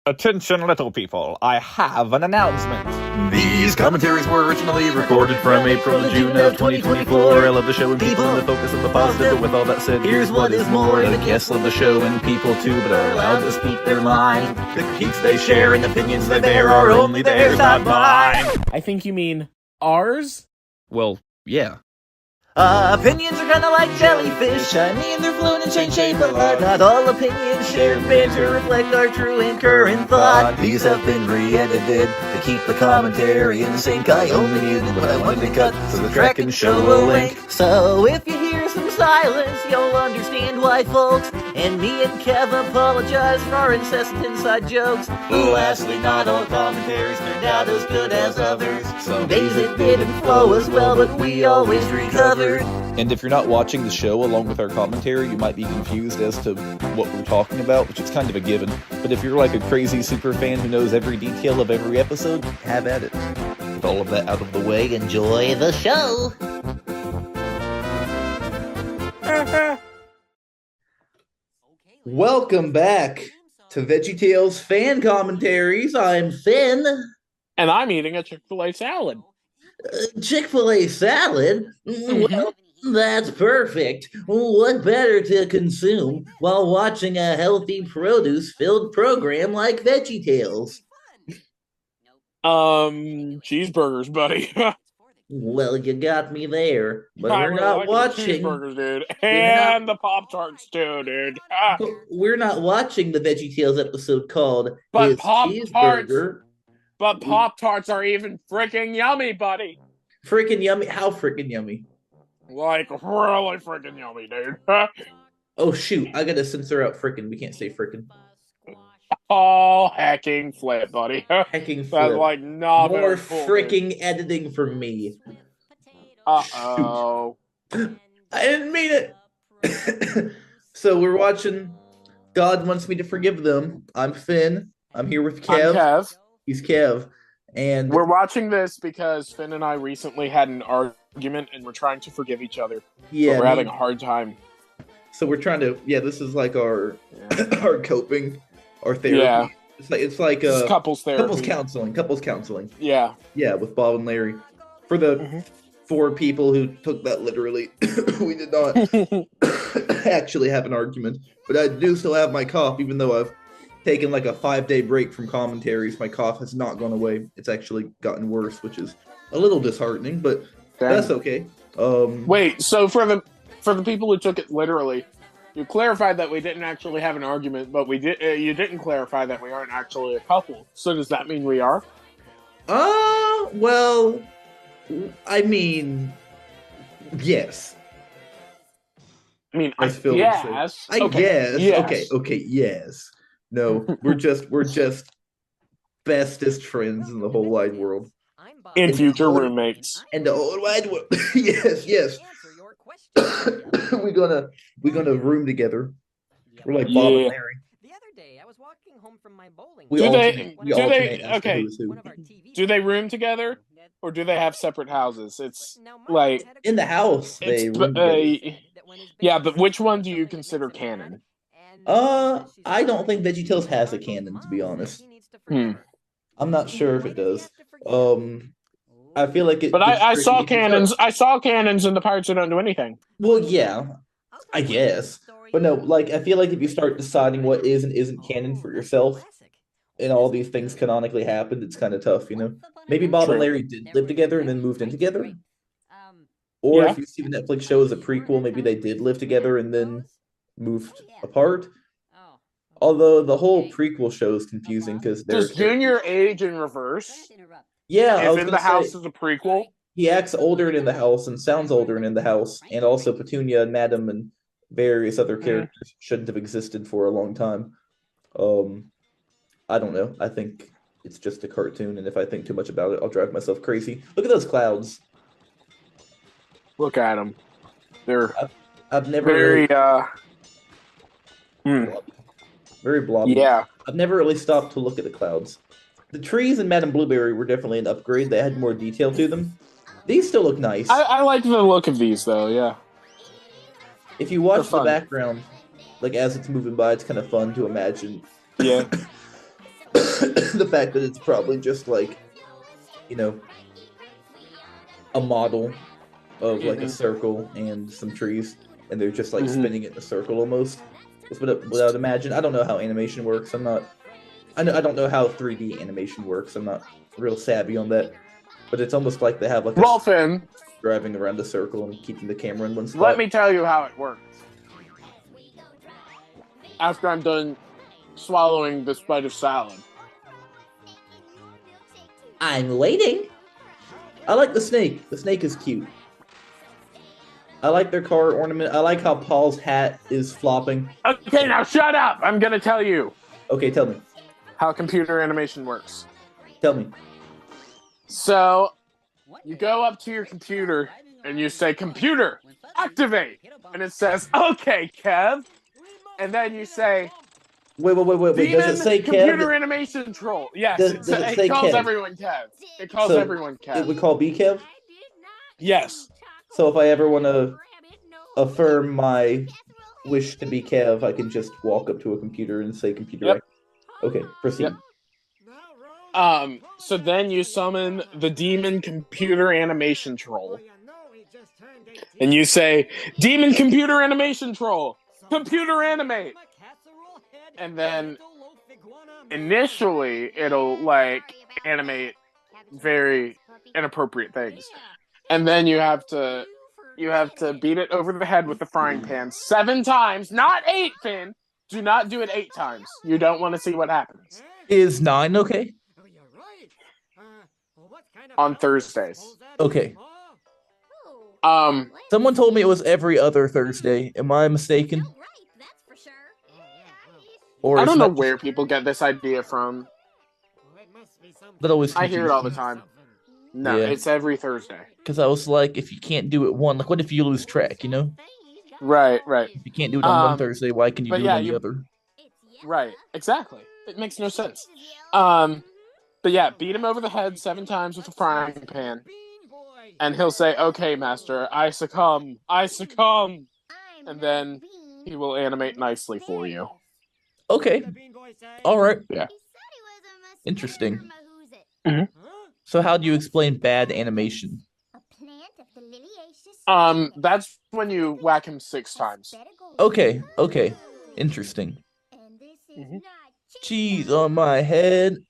Attention, little people, I have an announcement. These commentaries were originally recorded from April to June of 2024. I love the show and people and the focus of the positive, but with all that said, here's what is more. The guests love the show and people too, but are allowed to speak their mind. The critiques they share and opinions they bear are only theirs, not mine. I think you mean ours? Well, yeah. Opinions are kinda like jellyfish. I mean, they're flown and change shape a lot. Not all opinions shared banter reflect our true and current thought. These have been re-edited to keep the commentary in sync. I only muted what I wanted to cut, so the track can show a link. So if you hear some silence, you'll understand why, folks. And me and Kev apologize for our incessant inside jokes. Lastly, not all commentaries turned out as good as others. Some days it didn't flow as well, but we always recovered. And if you're not watching the show along with our commentary, you might be confused as to what we're talking about, which is kind of a given. But if you're like a crazy super fan who knows every detail of every episode, have at it. With all of that out of the way, Enjoy the show! Welcome back to VeggieTales Fan-Commentaries. I'm Finn. And I'm eating a Chick-fil-A salad. Chick-fil-A salad? Well, that's perfect. What better to consume while watching a healthy produce-filled program like VeggieTales? Cheeseburgers, buddy. Well, you got me there, but I we're really not like the watching. cheeseburgers, dude, and the Pop-Tarts too, dude. We're not watching the VeggieTales episode called But His Pop-Tarts- Cheeseburger. But Pop-Tarts are even freaking yummy, buddy. Freaking yummy. How freaking yummy? Like, really freaking yummy, dude. Oh, shoot. I gotta censor out frickin'. We can't say frickin'. Oh, hacking flip, buddy. Hacking That's flip. like not More very cool, freaking editing from me. Uh-oh. I didn't mean it. So we're watching God Wants Me to Forgive Them. I'm Finn. I'm here with Kev. I'm Kev. He's Kev. And We're watching this because Finn and I recently had an argument and we're trying to forgive each other. yeah, But we're having a hard time. so we're trying to this is like our our coping, our therapy. Yeah. It's like This is couples therapy. couples counseling. Yeah. Yeah, with Bob and Larry. For the 4 people who took that literally, we did not actually have an argument. But I do still have my cough, even though I've taken like a 5-day break from commentaries. My cough has not gone away. It's actually gotten worse, which is a little disheartening, but that's okay. Wait, so for the people who took it literally, you clarified that we didn't actually have an argument, but we did. You didn't clarify that we aren't actually a couple. So does that mean we are? Well, I mean, yes. I mean, I feel yes. I Okay, guess. yes. Okay, yes. No, we're just bestest friends in the whole wide world. In future roommates. And the whole wide world. yes. we're gonna room together. We're like Bob and Larry. The other day, I was walking home from my bowling. We Do alternate- they? we Do alternate they? as to Okay. who's who. Do they room together, or do they have separate houses? It's like In the house, they it's room together. yeah, but which one do you consider canon? I don't think VeggieTales has a canon, to be honest. I'm not sure if it does. I feel like it. But it's I tricky. saw cannons. I saw cannons in the parts that don't do anything. Well, yeah, I guess. But no, like, I feel like if you start deciding what is and isn't canon for yourself, and all these things canonically happened, it's kind of tough, you know? Maybe Bob and Larry did live together and then moved in together. Or Yeah. if you see the Netflix show as a prequel, maybe they did live together and then moved apart. Although the whole prequel show is confusing because Does Junior age in reverse? Yeah, I If was in the gonna house say, is a prequel? he acts older in the house and sounds older in the house, and also Petunia and Madam and various other characters shouldn't have existed for a long time. I don't know. I think it's just a cartoon, and if I think too much about it, I'll drive myself crazy. Look at those clouds. Look at them. They're I've never very, very blobby. yeah. I've never really stopped to look at the clouds. The trees in Madame Blueberry were definitely an upgrade. They had more detail to them. These still look nice. I like the look of these, though, yeah. If you watch They're the fun. background, like as it's moving by, it's kind of fun to imagine. Yeah. the fact that it's probably just like, you know, a model of like a circle and some trees, and they're just like spinning it in a circle almost. That's what I would imagine. I don't know how animation works. I don't know how 3D animation works. I'm not real savvy on that. But it's almost like they have like a Finn, driving around the circle and keeping the camera in one spot. let me tell you how it works. After I'm done swallowing this bite of salad. I'm waiting. I like the snake. The snake is cute. I like their car ornament. I like how Paul's hat is flopping. Okay, now shut up! I'm gonna tell you Okay, tell me. how computer animation works. Tell me. So, you go up to your computer and you say, "Computer, activate!" And it says, "Okay, Kev." And then you say, Wait. Does it say computer Kev? animation troll. Yes, Does it say it calls Kev? everyone Kev. It calls So, everyone Kev. It would call B Kev? Yes. So if I ever want to affirm my wish to be Kev, I can just walk up to a computer and say computer. Yep. Okay, proceed. Yep. So then you summon the demon computer animation troll. And you say, "Demon computer animation troll, computer animate." And then initially it'll like animate very inappropriate things. And then you have to beat it over the head with the frying pan 7 times, not 8, Finn. Do not do it 8 times. You don't want to see what happens. Is 9 okay? On Thursdays. Okay. Someone told me it was every other Thursday. Am I mistaken? Or I don't know where people get this idea from. That always I hear it all the time. No, Yeah. It's every Thursday. Because I was like, if you can't do it one, like what if you lose track, you know? Right. If you can't do it on one Thursday, why can you but do it yeah, on the other? Right, exactly. It makes no sense. But yeah, beat him over the head 7 times with a frying pan. And he'll say, "Okay, master, I succumb. I succumb." And then he will animate nicely for you. Okay. All right. Yeah. Interesting. Mhm. So how do you explain bad animation? That's when you whack him 6 times. Okay. Interesting. Mhm. Cheese on my head.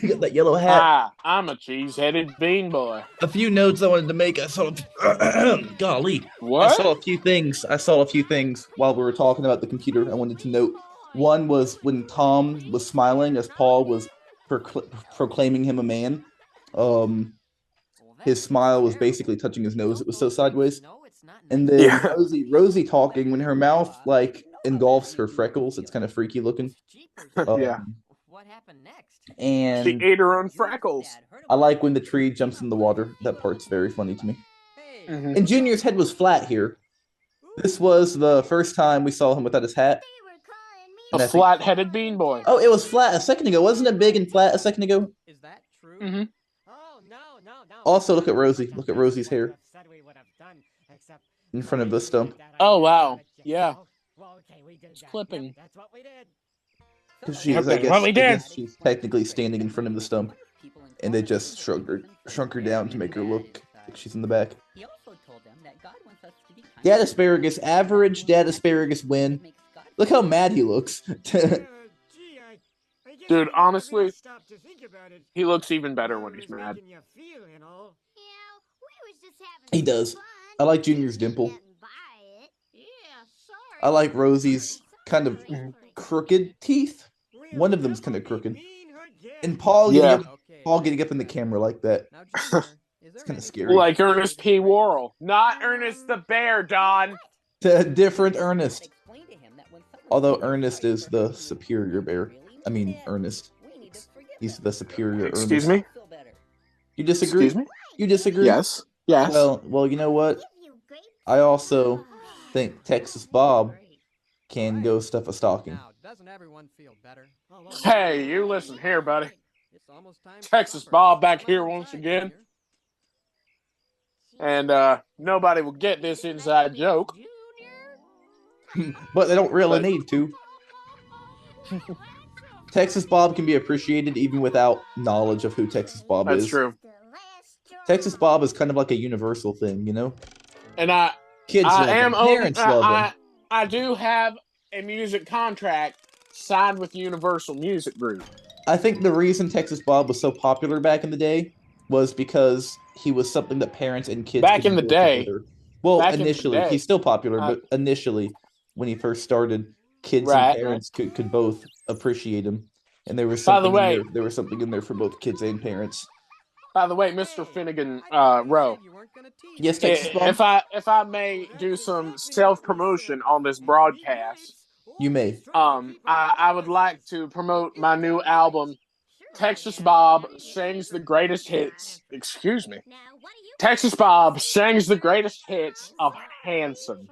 You got that yellow hat. Ah, I'm a cheese-headed bean boy. A few notes I wanted to make. I saw golly. What? I saw a few things while we were talking about the computer I wanted to note. One was when Tom was smiling as Paul was proclaiming him a man. His smile was basically touching his nose. It was so sideways. And then Yeah. Rosie talking when her mouth like engulfs her freckles. It's kind of freaky looking. Yeah. What happened next? And She ate her own freckles. I like when the tree jumps in the water. That part's very funny to me. Mhm. And Junior's head was flat here. This was the first time we saw him without his hat. And I A think- flat-headed bean boy. Oh, it was flat a second ago. Wasn't it big and flat a second ago? Is that true? Mm-hmm. Oh, no. Also, look at Rosie. Look at Rosie's hair in front of the stump. Oh, wow. Yeah. It's clipping. Because she is, Okay, well, we I did. guess she's technically standing in front of the stump. And they just shrunk her down to make her look like she's in the back. He also told them that God wants us to be kind. Dad Asparagus, average Dad Asparagus win. Look how mad he looks. Dude, honestly, he looks even better when he's mad. He does. I like Junior's dimple. I like Rosie's kind of crooked teeth. One of them's kind of crooked. And Paul, Yeah. Paul getting up in the camera like that. It's kind of scary. Like Ernest P. Worrell. Not Ernest the Bear, Don. Different Ernest. Although Ernest is the superior bear. I mean, Ernest. He's the superior Excuse Ernest. me? You disagree? Excuse me? You disagree? Yes. Yes. Well, you know what? I also think Texas Bob can go stuff a stocking. Now, doesn't everyone feel better? Hey, you listen here, buddy. It's almost time for Texas supper. Bob back here once again. And nobody will get this inside joke. But they don't really But- need to. Texas Bob can be appreciated even without knowledge of who Texas Bob That's is. true. Texas Bob is kind of like a universal thing, you know? And Kids love him. Parents love him. I do have a music contract signed with Universal Music Group. I think the reason Texas Bob was so popular back in the day was because he was something that parents and kids Back could in the enjoy day. together. Well, Back in the initially, day. he's still popular, but initially, when he first started, kids Right. and parents could both appreciate him, and there was By something the way- in there. There was something in there for both kids and parents. By the way, Mr. Finnegan Rowe, Yes, Texas Bob. if I may do some self-promotion on this broadcast, You may. I would like to promote my new album, Texas Bob Sings the Greatest Hits. Excuse me. Texas Bob Sings the Greatest Hits of Hanson.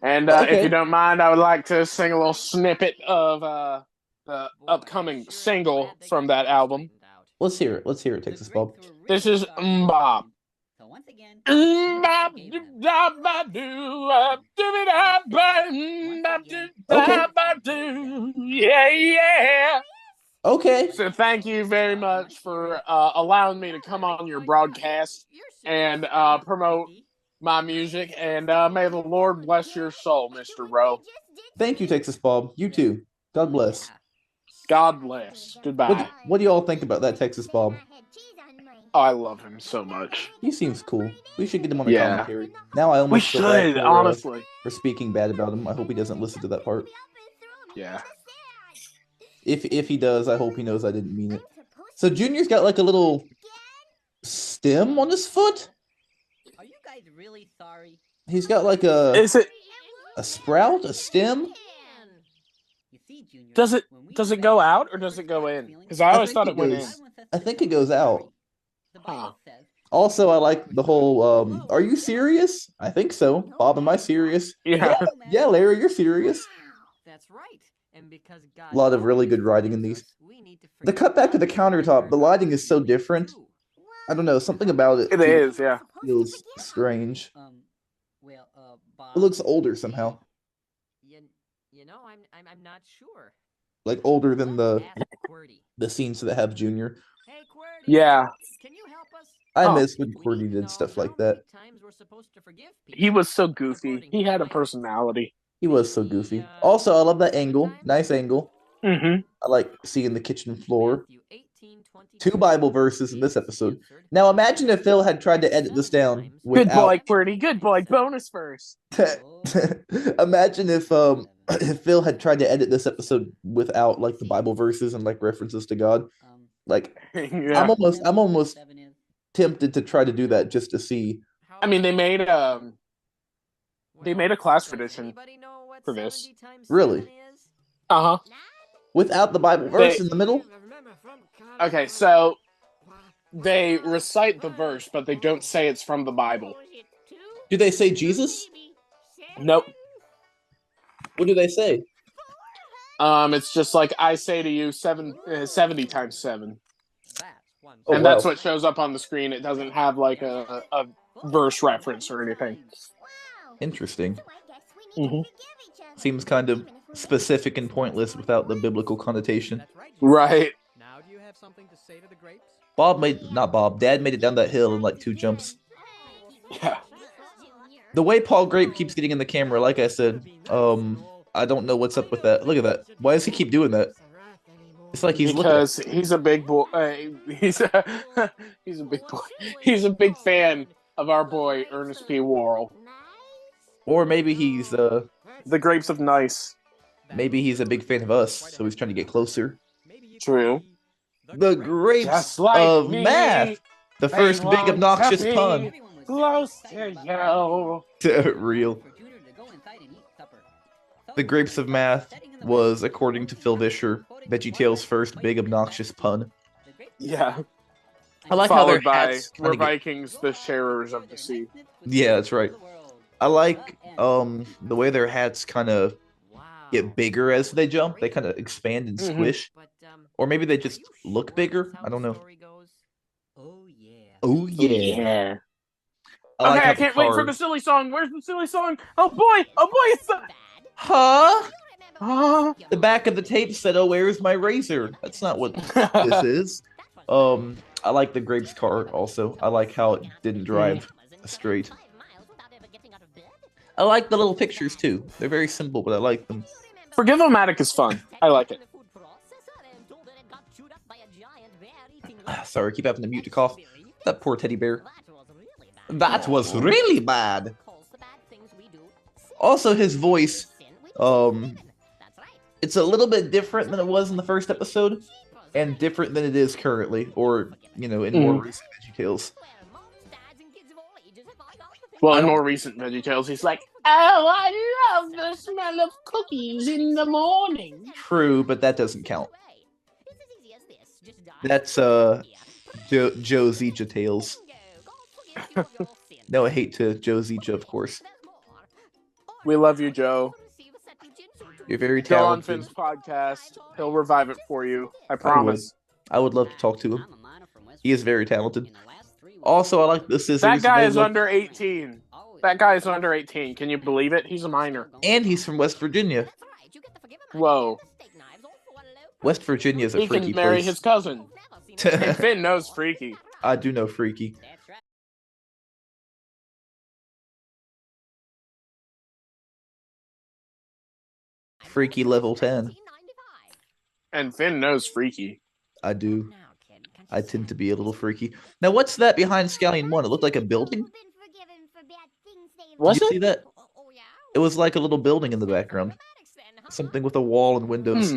And Okay. if you don't mind, I would like to sing a little snippet of the upcoming single from that album. Let's hear it. Let's hear it, Texas Bob. This is Bob. So once again, Yeah. Okay. So thank you very much for allowing me to come on your broadcast and promote my music. And may the Lord bless your soul, Mr. Rowe. Thank you, Texas Bob. You too. God bless. God bless. Goodbye. What do you all think about that, Texas Bob? Oh, I love him so much. He seems cool. We should get him on a Yeah. commentary. Now I We almost feel bad should, for, honestly. for speaking bad about him. I hope he doesn't listen to that part. Yeah. If he does, I hope he knows I didn't mean it. So Junior's got like a little stem on his foot. are you guys really sorry? He's got like a Is it? sprout, a stem. You see, Junior, Does it? when we Does it read go the out or script, does it go in? feeling- Because I always think thought it it went in. goes- I think it goes out. The Bible says, Also, I like the whole. Are you serious? I think so. Bob, am I serious? Yeah. Yeah, Larry, you're serious. That's right. And because God A lot of knows really good He writing in loves these. us, we need to The forgive cut back to the others countertop, the for lighting is so what they different. do. I don't know, something about it. It is, yeah. Feels strange. well, Bob. It looks older somehow, You know, I'm not sure. like older than the Ask QWERTY. scenes that have Junior. Hey, QWERTY. Yeah. Can you help us? I Oh. miss when We QWERTY need to did know stuff how like that. many times we're supposed to forgive He people was so goofy. according He to had the a Bible. personality. He was so goofy. Also, I love that angle. Nice angle. Mm-hmm. I like seeing the kitchen floor. Matthew 18:22. 2 Bible verses in this episode. Now imagine if Phil had tried to edit this down Good without. boy, QWERTY. Good boy. Bonus verse. Imagine if Phil had tried to edit this episode without like the Bible verses and like references to God. Like Yeah. I'm almost tempted to try to do that just to see. I mean, they made a class tradition Anybody know what for this. 70 times Really? 7 is? Uh-huh. Without the Bible verse in the middle. Okay, so they recite the verse, but they don't say it's from the Bible. Do they say Jesus? Nope. What do they say? It's just like I say to you 70 times 7. That's one. Oh, And that's wow. what shows up on the screen. It doesn't have like a verse reference or anything. Interesting. Mhm. Seems kind of specific and pointless without the biblical connotation. That's right. Right. Now do you have something to say to the grapes? Dad made it down that hill in like 2 jumps. Yeah. The way Paul Grape keeps getting in the camera, like I said, I don't know what's up with that. Look at that. Why does he keep doing that? It's like he's Because he's a big boy. He's a big boy. He's a big fan of our boy Ernest P. Worrell. or maybe he's The Grapes of Nice. maybe he's a big fan of us, so he's trying to get closer. True. The grapes Just like of me, math. The they first big want obnoxious to be pun. Close to you. Real. The grapes of math was, according to Phil Vischer, VeggieTales' first big obnoxious pun. Yeah. I like how their Followed by hats We're kinda get- Vikings, the sharers of the sea. Yeah, that's right. I like the way their hats kind of get bigger as they jump. They kind of expand and Mhm. squish, or maybe they just look bigger. I don't know. Oh yeah. Oh yeah. I like Okay, how I the can't wait for card- the silly song. Where's the silly song? Oh boy, it's the... Huh? The back of the tape said, "Oh, where's my razor?" That's not what this is. I like the Grapes car also. I like how it didn't drive straight. I like the little pictures too. They're very simple, but I like them. Forgive-O-Matic is fun. I like it. Sorry, I keep having to mute to cough. That poor teddy bear. That was really bad. Also, his voice, it's a little bit different than it was in the first episode, and different than it is currently, or, you know, in more recent VeggieTales. Well, in more recent VeggieTales, he's like, "Oh, I love the smell of cookies in the morning." True, but that doesn't count. That's, Joe Zija Tales. No, I hate to Joe Zija, of course. We love you, Joe. You're very Go on talented. Finn's podcast. He'll revive it for you. I promise. I would love to talk to him. He is very talented. Also, I like the scissors. That guy They is look- under 18. That guy is under 18. Can you believe it? He's a minor. And he's from West Virginia. Whoa. West Virginia is a He freaky can marry place. his cousin. And Finn knows Freaky. I do know freaky. Freaky level 10. And Finn knows Freaky. I do. I tend to be a little freaky. Now, what's that behind Scallion 1? It looked like a building? Was Did you it? see that? It was like a little building in the background. Something with a wall and windows.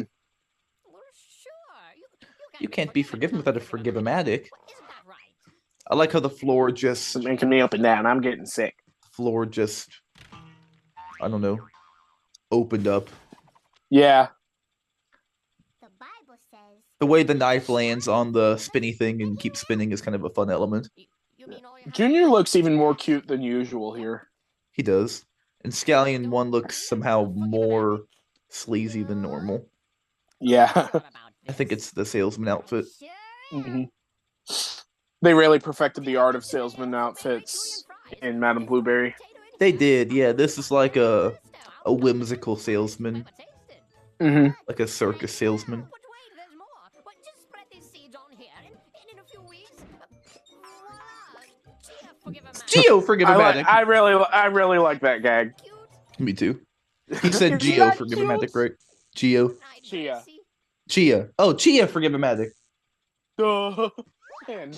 You can't be forgiven without a Forgive-O-Matic. I like how the floor just... It's making me up and down. I'm getting sick. I don't know, opened up. Yeah. The way the knife lands on the spinny thing and keeps spinning is kind of a fun element. Junior looks even more cute than usual here. He does. And Scallion 1 looks somehow more sleazy than normal. Yeah. I think it's the salesman outfit. They really perfected the art of salesman outfits in Madame Blueberry. They did, yeah. This is like a whimsical salesman. Like a circus salesman. Geo Forgive-O-Matic. I really like that gag. Me too. He said Geo Forgive-O-Matic, right? Geo. Chia. Oh, Chia Forgive-O-Matic. Man.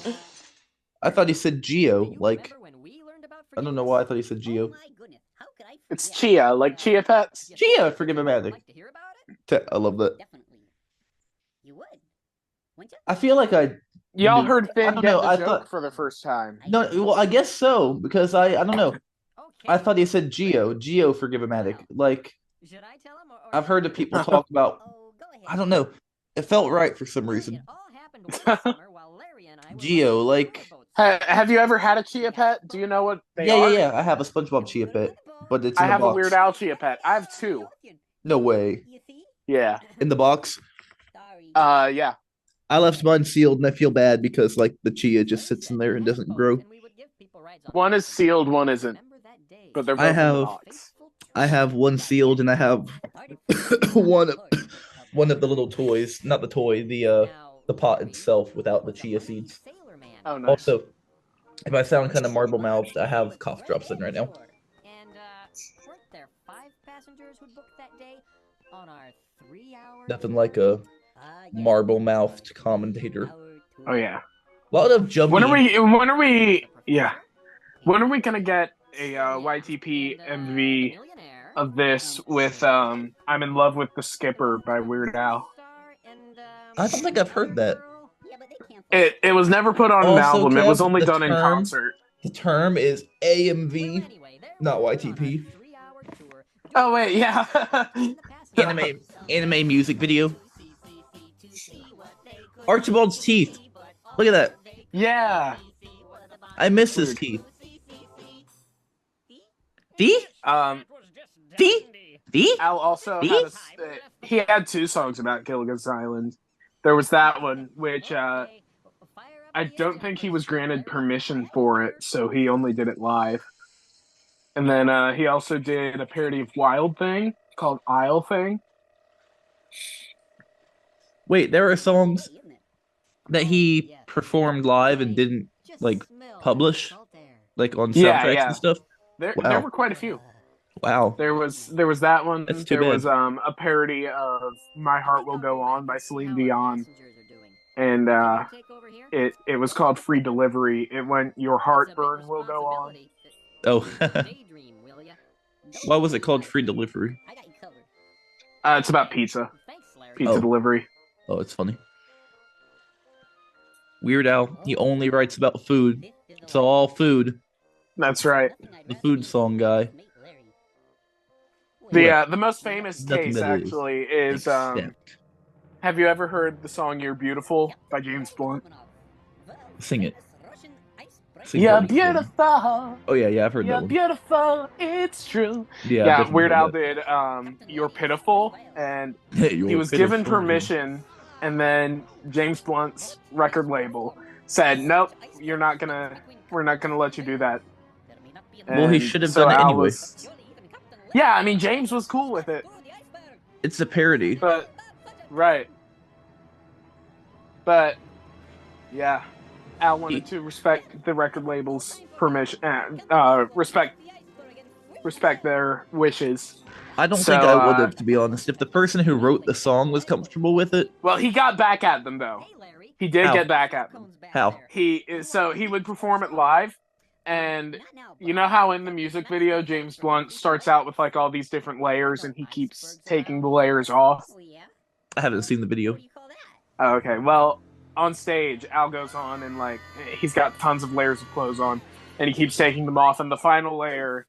I thought he said Geo. Like, I don't know why I thought he said Geo. It's Chia, like Chia Pets. Chia Forgive-O-Matic. I love that. I feel like Y'all heard Finn don't get know, the I joke thought- for the first time. No, well, I guess so, because I don't know. I thought he said Geo Forgive-O-Matic. Like, I've heard of people talk about, I don't know. It felt right for some reason. Geo, like... Have you ever had a Chia Pet? Do you know what they are? Yeah. I have a SpongeBob Chia Pet, but it's in I the have box. a Weird Al Chia Pet. I have two. No way. Yeah. In the box? Yeah. I left mine sealed, and I feel bad because, like, the Chia just sits in there and doesn't grow. One is sealed, one isn't. But they're both in the box. I have one sealed, and I have one of the little toys. Not the toy, the pot itself without the chia seeds. Oh, nice. Also, if I sound kind of marble mouthed, I have cough drops in right now. Nothing like a marble mouthed commentator. Oh yeah. A lot of jumping. When are we gonna get a YTP MV of this with I'm in Love with the Skipper by Weird Al? I don't think I've heard that. It was never put on an Also, album. It was Kev, only the done in term- concert. The term is AMV, not YTP. Oh wait, yeah. Anime music video. Archibald's teeth. Look at that. Yeah. I miss his teeth. The? The? Al also had he had two songs about Gilligan's Island. There was that one, which I don't think he was granted permission for it, so he only did it live. And then he also did a parody of Wild Thing called Isle Thing, Wait, there are songs that he performed live and didn't like publish, like on Yeah, soundtracks yeah. and stuff. There Wow. were quite a few. Wow. There was that one. That's too There was bad. a parody of "My Heart Will Go On" by Celine Dion, and it was called "Free Delivery." It went, "Your heartburn will go on." Oh. Why was it called Free Delivery? It's about pizza Oh. delivery. Oh, it's funny. Weird Al, he only writes about food. It's all food. That's right. The food song guy. The most famous Nothing case that is. actually is Except. have you ever heard the song "You're Beautiful" by James Blunt? Sing it. Sing You're it. beautiful. Oh yeah, I've heard that You're one. beautiful. It's true. Yeah, Yeah, Weird Al did "You're Pitiful," and he was given permission, and then James Blunt's record label said, "Nope, we're not gonna let you do that." Well, he And should have so done it Al anyway. Yeah, I mean, James was cool with it, It's a parody. but right. But yeah, Al wanted to respect the record label's permission, respect their wishes. I don't So, think I would have, to be honest. If the person who wrote the song was comfortable with it, Well, he got back at them though. He did How? get back at them. How? He would perform it live, and you know how in the music video James Blunt starts out with like all these different layers, and he keeps taking the layers off. I haven't seen the video. Oh, okay, well, on stage, Al goes on and like he's got tons of layers of clothes on, and he keeps taking them off, and the final layer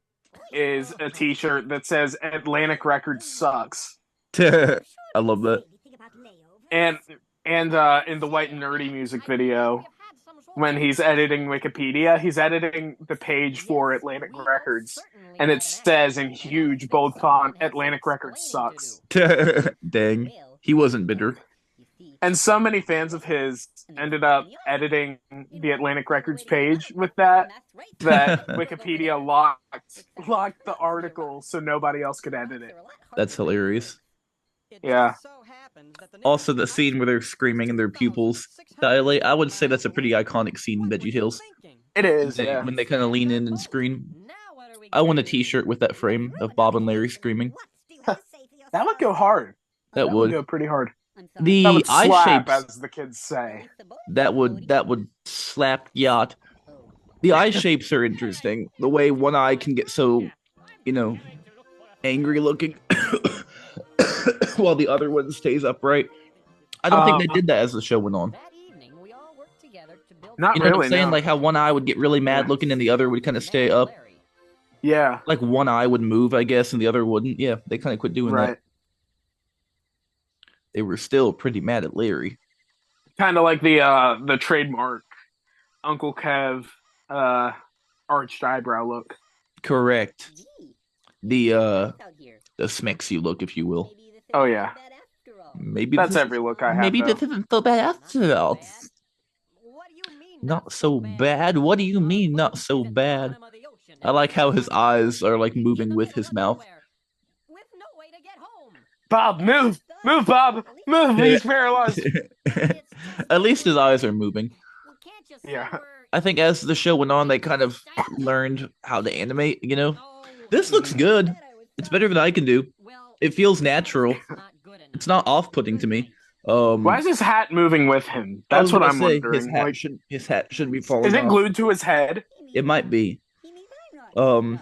is a T-shirt that says "Atlantic Records sucks." I love that. And in the White and Nerdy music video, when he's editing Wikipedia, he's editing the page for Atlantic Records, and it says in huge bold font, "Atlantic Records sucks." Dang. He wasn't bitter. And so many fans of his ended up editing the Atlantic Records page with that Wikipedia locked the article so nobody else could edit it. That's hilarious. Yeah. Also, the scene where they're screaming and their pupils dilate, I would say that's a pretty iconic scene in VeggieTales. It is, yeah. When they kind of lean in and scream. I want a t-shirt with that frame of Bob and Larry screaming. That would go hard. That would go pretty hard. The That would eye slap, shapes, as the kids say. that would slap yacht. The eye shapes are interesting. The way one eye can get so, angry looking while the other one stays upright. I don't think they did that as the show went on. Not You know really. what I'm saying? No. Like how one eye would get really mad looking and the other would kind of stay up. Yeah. Like one eye would move, I guess, and the other wouldn't. Yeah, they kind of quit doing Right. that. They were still pretty mad at Larry. Kind of like the trademark Uncle Kev arched eyebrow look. Correct. The smexy look, if you will. Oh yeah. Maybe That's this- every look I have. Maybe though. this isn't so bad after all. Not so bad? What do you mean, not so bad? I like how his eyes are like moving with his mouth. Bob, move! Move, Bob! Move! He's paralyzed! At least his eyes are moving. Yeah. I think as the show went on, they kind of learned how to animate, This looks good. It's better than I can do. It feels natural. It's not off-putting to me. Why is his hat moving with him? That's what I'm wondering. His hat should be falling Is it off. glued to his head? It might be. No,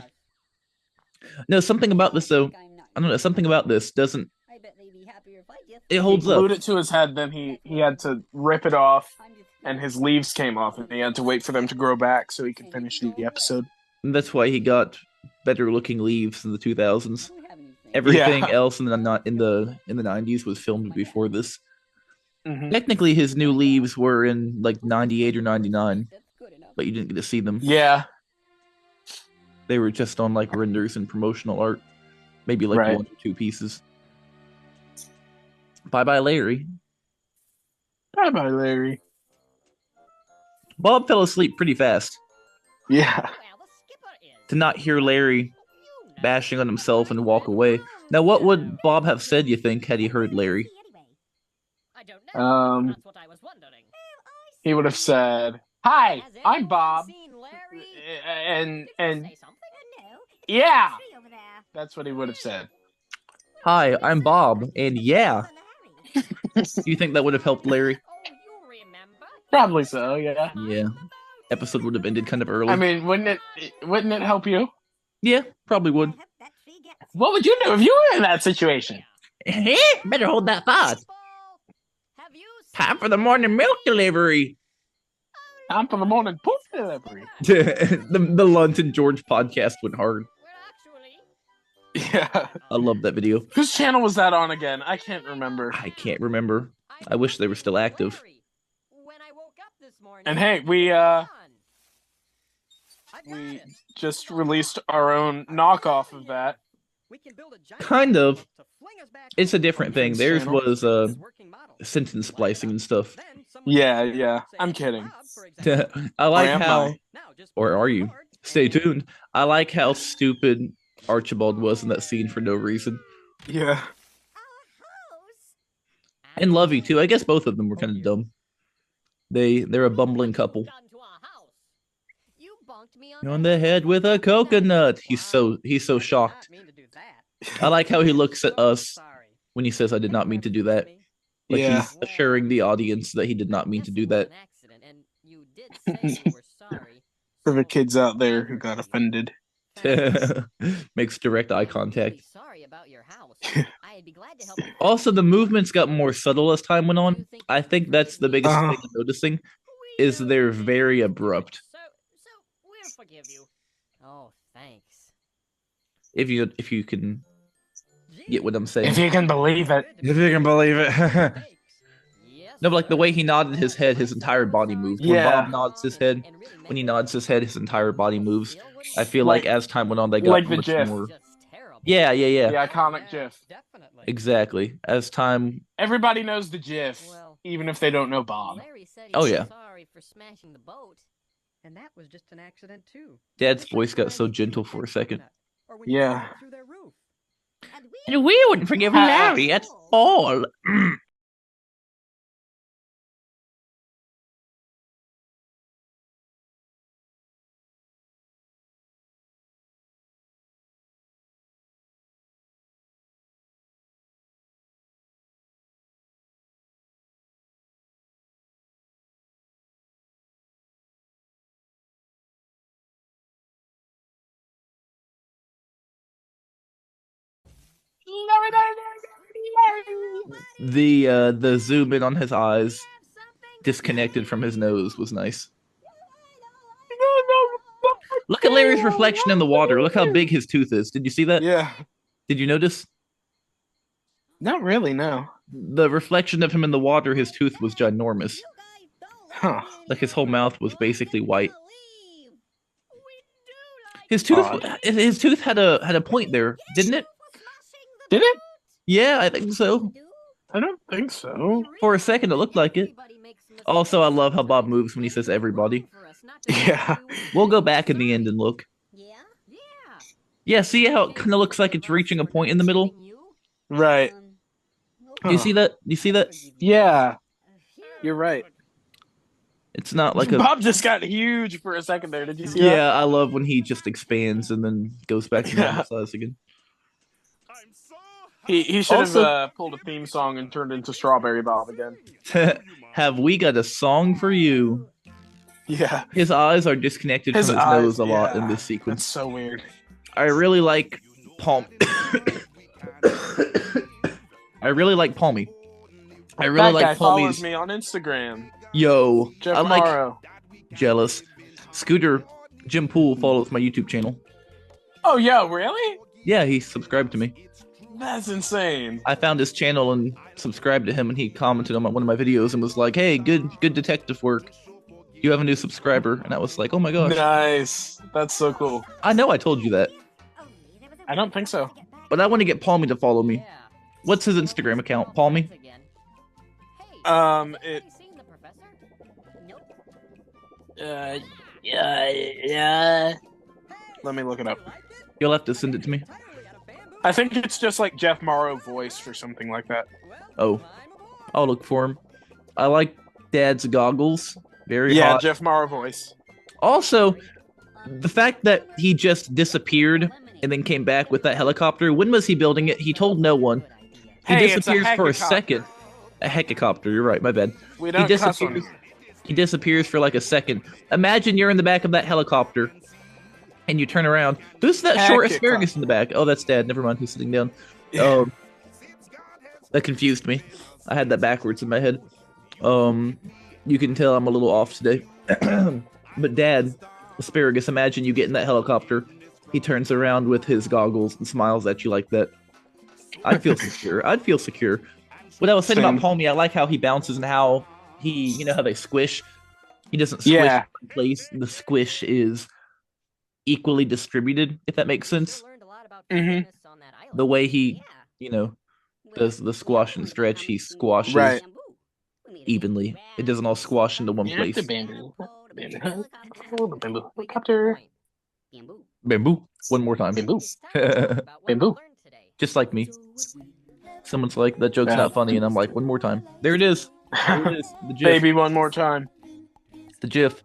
something about this though. I don't know. Something about this doesn't. It holds He up. glued it to his head, then he had to rip it off, and his leaves came off, and he had to wait for them to grow back so he could finish the episode. And that's why he got better looking leaves in the 2000s. Everything else in the 90s was filmed before this. Mhm. Technically, his new leaves were in like 98 or 99, but you didn't get to see them. Yeah. They were just on like renders and promotional art, maybe like Right. 1 or 2 pieces. Bye bye, Larry. Bye-bye, Larry. Bob fell asleep pretty fast. Yeah. To not hear Larry bashing on himself and walk away. Now, what would Bob have said, you think, had he heard Larry? don't know. That's what I was wondering. He would have said, "Hi, Has I'm anyone Bob," seen Larry? and Say something? yeah, that's what he would have said. Hi, I'm Bob, and yeah. Do you think that would have helped Larry? Oh, you remember? Probably so. Yeah. Yeah. Episode would have ended kind of early. I mean, wouldn't it help you? Yeah, probably would. What would you do if you were in that situation? Better hold that thought. Have you Time for the morning milk delivery. Time for the morning poop delivery. the London George podcast went hard. Well, actually, Yeah. I love that video. Whose channel was that on again? I can't remember. I can't remember. I wish they were still active. when I woke up this morning, And hey, we I got we it. just released our own knockoff of that. Kind of. It's a different thing. Theirs Channel. was sentence splicing and stuff. Yeah. I'm kidding. I like am how, I? or are you? Stay tuned. I like how stupid Archibald was in that scene for no reason. Yeah. And Lovey too. I guess both of them were kind of dumb. They're a bumbling couple. On the head with a coconut. He's so shocked. I like how he looks at us when he says, "I did not mean to do that." Like Yeah. he's assuring the audience that he did not mean to do that. For the kids out there who got offended. Makes direct eye contact. Sorry about your house. I'd be glad to help you. Also, the movements got more subtle as time went on. I think that's the biggest thing I'm noticing, is they're very abrupt. So we'll forgive you. Oh, thanks. If you can get what I'm saying. If you can believe it. If you can believe it. Yes, No, but like the way he nodded his head, his entire body moved. When Yeah. Bob nods his head, when he nods his head, his entire body moves. I feel like as time went on, they got like the much GIF. more. just terrible. Yeah. The iconic GIF. Definitely. Exactly. As time. Everybody knows the GIF, Well, even if they don't know Bob. Larry said he Oh, was yeah. sorry for smashing the boat. And that was just an accident too. Dad's voice got so gentle for a second. Or when you Yeah. fell through their roof. And we wouldn't forgive Larry at all. The zoom in on his eyes, disconnected from his nose, was nice. Look at Larry's reflection in the water. Look how big his tooth is. Did you see that? Yeah. Did you notice? Not really, no. The reflection of him in the water, his tooth was ginormous. Huh. Like his whole mouth was basically white. His tooth had a point there, didn't it? Did it? Yeah, I think so. I don't think so. For a second, it looked like it. Also, I love how Bob moves when he says everybody. Yeah. We'll go back in the end and look. Yeah. Yeah, see how it kind of looks like it's reaching a point in the middle? Right. Do you see that? Do you see that? Yeah. You're right. It's not like a... Bob just got huge for a second there. Did you see that? Yeah, I love when he just expands and then goes back to normal size again. He should Also- have pulled a theme song and turned into Strawberry Bob again. Have we got a song for you? Yeah. His eyes are disconnected His from his eyes, nose a lot yeah. in this That's sequence. so weird. I really like Palm. I really like Palmy. I really that guy like follows Palmy's. me on Instagram. Yo, Jeff I'm like Morrow. jealous. Scooter Jim Poole follows my YouTube channel. Oh, yo, really? Yeah, he subscribed to me. That's insane. I found his channel and subscribed to him, and he commented on one of my videos and was like, "Hey, good detective work. You have a new subscriber." And I was like, "Oh my gosh." Nice. That's so cool. I know I told you that, I don't think so. but I want to get Palmy to follow me. What's his Instagram account? Palmy? It. Let me look it up. You'll have to send it to me. I think it's just like Jeff Morrow voice or something like that. Oh. I'll look for him. I like Dad's goggles. Very Yeah, hot. Jeff Mara voice. Also, the fact that he just disappeared and then came back with that helicopter. When was he building it? He told no one. He Hey, it's a disappears for a helicopter. second. A hecacopter. You're right. My bad. We don't cuss on here. He disappears for like a second. Imagine you're in the back of that helicopter, and you turn around. Who's that short asparagus in the back? Oh, that's Dad. Never mind. He's sitting down. Oh, that confused me. I had that backwards in my head. You can tell I'm a little off today. But Dad, asparagus. Imagine you get in that helicopter. He turns around with his goggles and smiles at you like that. I'd feel secure. I'd feel secure. What I was saying about Palmy, I like how he bounces and how he, you know, how they squish. He doesn't squish in one place. The squish is equally distributed, if that makes sense. Mm-hmm. The way he, you know, does the squash and stretch, he squashes evenly. It doesn't all squash into one place. Helicopter. Bamboo. One more time. Bamboo. Bamboo. Just like me. Someone's like, that joke's not funny, and I'm like, one more time. There it is. There it is. The GIF. Baby, one more time. The GIF.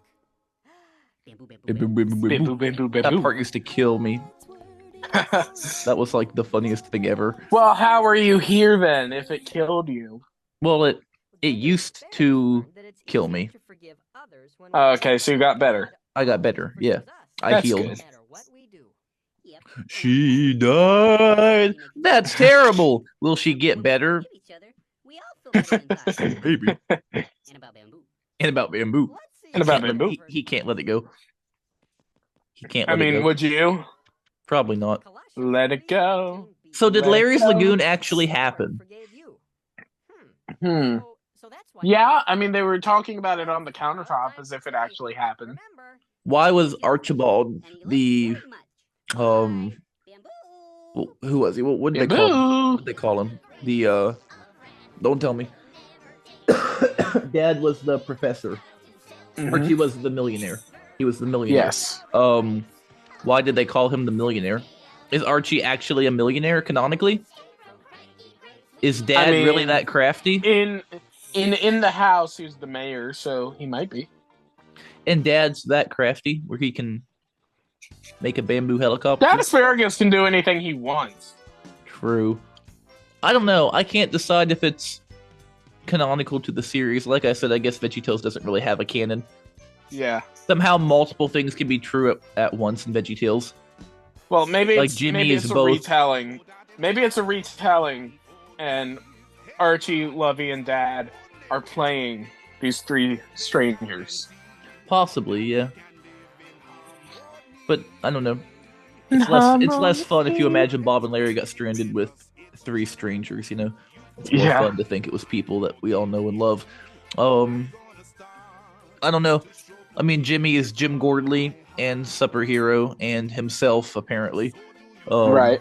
Bamboo, bamboo, That bamboo. part used to kill me. That was like the funniest thing ever. Well, how are you here then if it killed you? Well, it used to kill me. Okay, so you got better. I got better. Yeah. I That's healed. good. She died. That's terrible. Will she get better? Maybe. And about bamboo. And about Can't let- bamboo. He can't let it go. He can't I let it mean, go. would you? Probably not. Let it go. So did Let it Larry's go. Lagoon actually happen? Hmm. Yeah, I mean, they were talking about it on the countertop as if it actually happened. Why was Archibald the who was he? What did they call him? Bamboo. What did they call him? The don't tell me. Dad was the professor. Mhm. Archie was the millionaire. He was the millionaire. Yes. Why did they call him the millionaire? Is Archie actually a millionaire canonically? Is Dad I mean, really that crafty? In the house, he's the mayor, so he might be. And Dad's that crafty where he can make a bamboo helicopter? Dad Asparagus can do anything he wants. True. I don't know. I can't decide if it's canonical to the series. Like I said, I guess VeggieTales doesn't really have a canon. Yeah. Somehow multiple things can be true at once in VeggieTales. Well, maybe Like it's, Jimmy maybe is it's a both. retelling. Maybe it's a retelling, and Archie, Lovey, and Dad are playing these three strangers. Possibly, yeah. But I don't know. It's less fun if you imagine Bob and Larry got stranded with three strangers, you know? It's more fun to think it was people that we all know and love. I don't know. I mean, Jimmy is Jim Gordley and Superhero and himself, apparently. Right.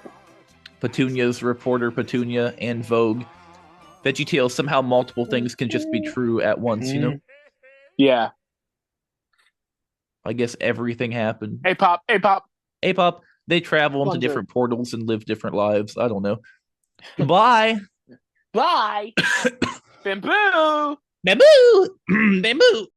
Petunia's Reporter Petunia and Vogue. VeggieTales, somehow multiple things can just be true at once, you know? Yeah. I guess everything happened. Hey, Pop. Hey, Pop. Hey, Pop, they travel into different portals and live different lives. I don't know. Goodbye. Bye. Bamboo. Bamboo. Bamboo.